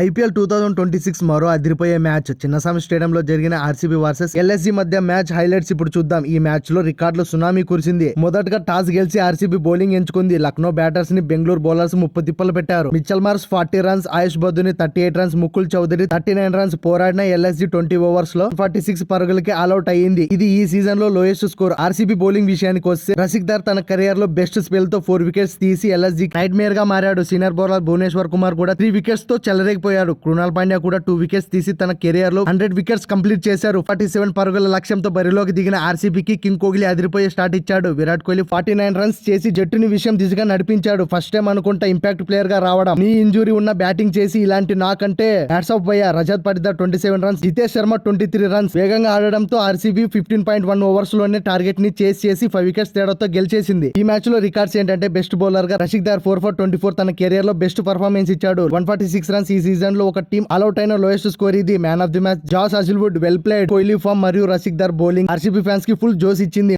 IPL 2026 మరో అదిరిపోయే match Chinnaswamy స్టేడియంలో జరిగిన ఆర్సీబీ వర్సెస్ ఎల్ఎస్జీ మధ్య మ్యాచ్ హైలైట్స్ ఇప్పుడు చూద్దాం. ఈ మ్యాచ్ లో రికార్డులు సునామీ కురిసింది. మొదటగా టాస్ గెలిచి ఆర్సీబీ బౌలింగ్ ఎంచుకుంది. లక్నో బ్యాటర్స్ ని బెంగళూరు బౌలర్స్ ముప్పు తిప్పలు పెట్టారు. మిచెల్ మార్ష్ 40 రన్స్, ఆయుష్ బద్దుని 38 రన్స్, ముకుల్ చౌదరి 39 రన్స్ పోరాడిన ఎల్ఎస్జీ 20 ఓవర్స్ లో 46 పరుగులకి ఆల్అౌట్ అయ్యింది. ఇది ఈ సీజన్ లో లోయెస్ట్ స్కోర్. ఆర్సీబీ బౌలింగ్ విషయానికి వస్తే రసిక్దార్ తన కెరియర్ లో బెస్ట్ స్పెల్ తో 4 వికెట్స్ తీసి ఎల్ఎస్జీ నైట్ మేర్ గా మారాడు. సీనియర్ బౌలర్ భువనేశ్వర్ కుమార్ కూడా 3 వికెట్స్ తో చెలరేగిపోయాడు. కృణాల్ పాండ్యా కూడా 2 వికెట్స్ తీసి తన కెరియర్ లో 100 వికెట్స్ కంప్లీట్ చేశారు. 47 పరుగుల లక్ష్యంతో బరిలోకి దిగిన ఆర్సీబీకి కింగ్ కోహ్లీ అదిరిపోయే స్టార్ట్ ఇచ్చాడు. విరాట్ కోహ్లీ 49 రన్స్ చేసి జట్టుని విషయం దిశగా నడిపించాడు. ఫస్ట్ టైం అనుకుంటా ఇంపాక్ట్ ప్లేయర్ గా రావడం. నీ ఇంజురీ ఉన్న బ్యాటింగ్ చేసి ఇలాంటి నాకంటే హ్యాట్స్ ఆఫ్ భయ్యా. రజత్ పటిదార్ 27 రన్స్, జితేష్ శర్మ 23 రన్స్ వేగంగా ఆడడంతో ఆర్సీబీ 15.1 ఓవర్స్ లోనే టార్గెట్ ని చేసి 5 వికెట్స్ తేడాతో గెలిచేసింది. ఈ మ్యాచ్ లో రికార్డ్స్ ఏంటంటే బెస్ట్ బౌలర్ గా రసిక్దార్ 4 for 24 తన కెరియర్ లో బెస్ట్ పర్ఫార్మెన్స్ ఇచ్చాడు. 146 రన్స్. ఈ సీజన్ లో ఒక టీం ఆల్అౌట్ అయిన లోయెస్ట్ స్కోర్ ఇది. Man of the match Josh Hazlewood. Well played. Kohli form మరియు రసిక్దార్ బౌలింగ్ ఆర్సీబీ ఫ్యాన్స్ కి ఫుల్ జోస్ ఇచ్చింది.